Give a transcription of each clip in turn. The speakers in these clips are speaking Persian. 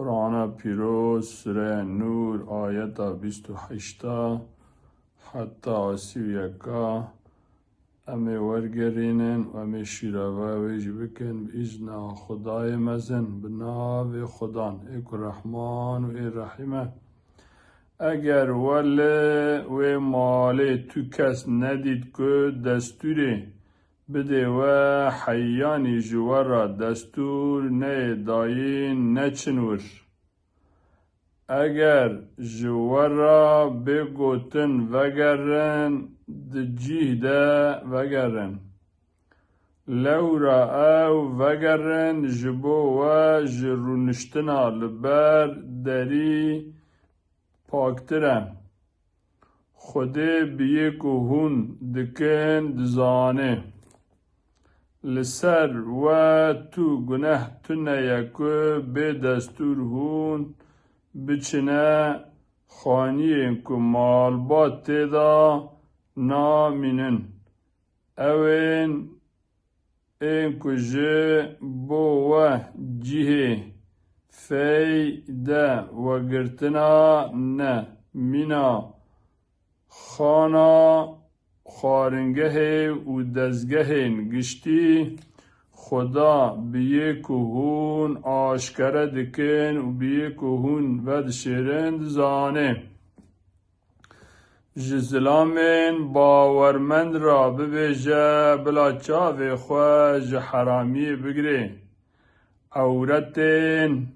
قرآن پیروز سوره نور آیت 28 حتی 31 امی ورگرینن و امی شیروه ویج بکن بإذن خدای مزن بناو خدان ایک رحمان و ای رحیمه اگر و مالی تو کس ندید که دستوری بده و حیانی جوار را دستور نه داین نچنور اگر جوار را بگوتن وگرن دجیه ده وگرن لورا او وگرن جبو و جرونشتنا لبر دری پاکترن خوده بیه که هون دکن دزانه لسر و تو گناه تو نیکو به دستور هون بچنه خانیه که مالبات تیدا نامینن اوین این که جه بو و جیه فیده و گرتنا نه مینا خانا خارنگه و دزگه گشتی خدا بیه که هون آشکره دکن و بیه که هون ود شیرند زانه جزلامین باورمند را ببیجه بلا چاوی خواه حرامی بگره عورتین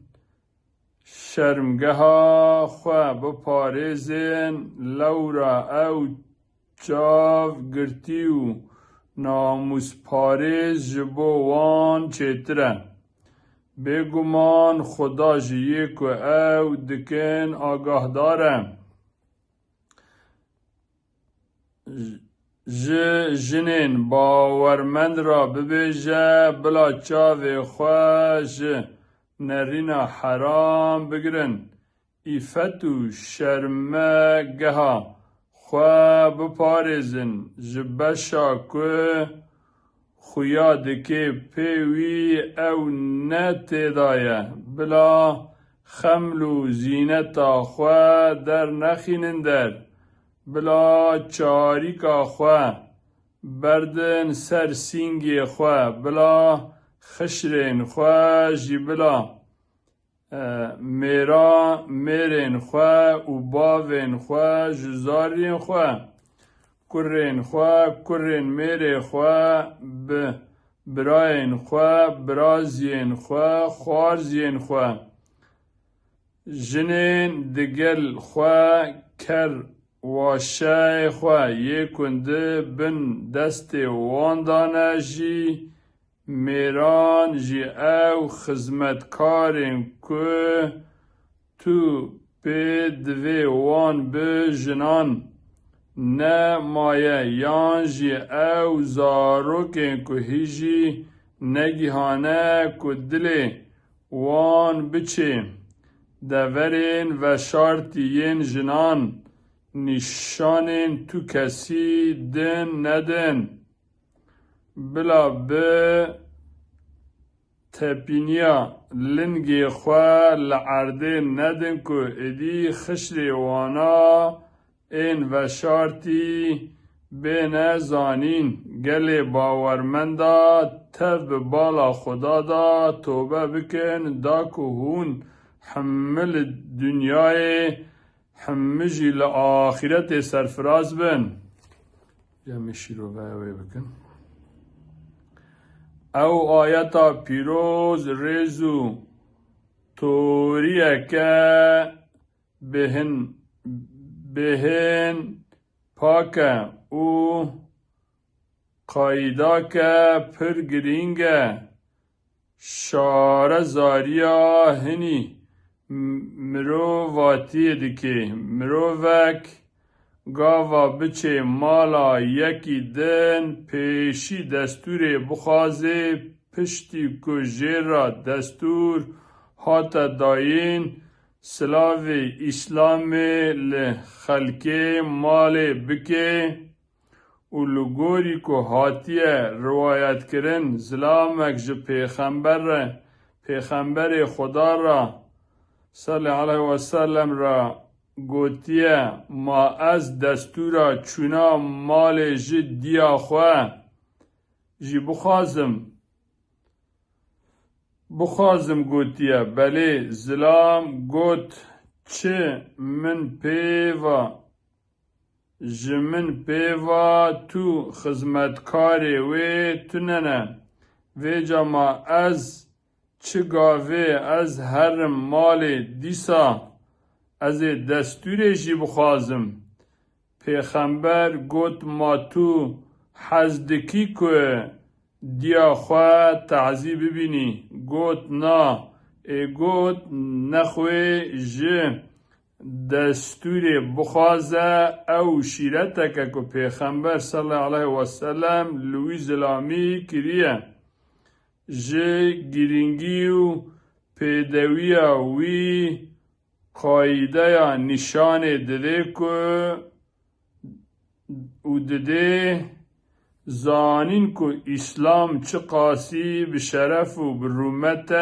شرمگه ها خواه بپاریزین لورا او چاو گرتی و ناموس پاریز جبو وان چیتره بگمان خدا جیه که او دکن آگاه داره جنین باورمند را ببیجه بلا چاوی خواه نرینا حرام بگرن ایفت و شرمگه ها خواه بپاریزن جبشا که خویا دکه پیوی او نتیدایه بلا خمل و زینتا خواه در نخینن در بلا چاریکا خواه بردن سر سینگی خواه بلا خشرین خواه جی بلا میرین خواه و باوین خواه جزارین خواه کرین خواه کرین میری خواه براین خواه برازین خواه خوارزین خواه جنین دگل خواه کر واشای خواه یکنده بن دست واندانه جی میران جی او خزمتکارین که تو پی دوی وان به جنان نه مایه یان جی او زاروکین که هیجی نگیهانه که دلی وان بچه دورین و شارتین جنان نشانین تو کسی دن ندن بلا به تپینیا لنگی خواه لعرده ندن که ادی خشری وانا این و شارتی به نزانین گل باورمندا تب بالا خدا دا توبه بکن دا که هون حمل دنیای حمجی لآخرت سرفراز بن جمعشی رو وی بکن او آیتا پیروز ریزو توریه که بهن پاکه او قایدا که پر گرینگه شاره زاریا هنی مروواتی دکی مرووک گاوا بچه مالا یکی دن پیشی دستور بخوازه پشتی که جیرا دستور هاتا داین سلاو اسلام لخلکه مال بکه و لگوری که هاتیه روایت کرن زلامک جه پیغمبر خدا را صلی علیه و سلم را گوتیه ما از دستورا چونا مال جی دیا خواه جی بخوازم گوتیه بله زلام گوت چه من پیوا جمن پیوا تو خدمتکاری وی تننه وی جما از چه گاوه از هر مال دیسا از دستور جی بخوازم پیغمبر گوت ما تو حزدکی که دیا خواه تعذیب ببینی گوت نا گوت نخوی جه دستور بخوازه او شیرتک که پیغمبر صلی علیه و سلم لوی زلامی کریه جه گرینگی و پیدوی وی قایده نشان دده که او دده زانین که اسلام چه قاسی به شرف و برومت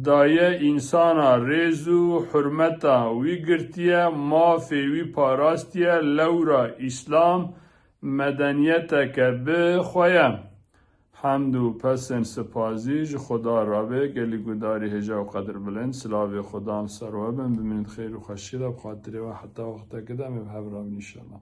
دایه انسان ریز و حرمت وی گرتیه مافی وی پاراستیه لورا اسلام مدنیت که بخواه حمد و پسن سپازیج خدا رابه گلی گداری هجا و قدر بلند سلاوی خدا هم سروابن بمینید خیر و خشیده بخاطره و حتی وقتا کدام بحب رابن انشاءالله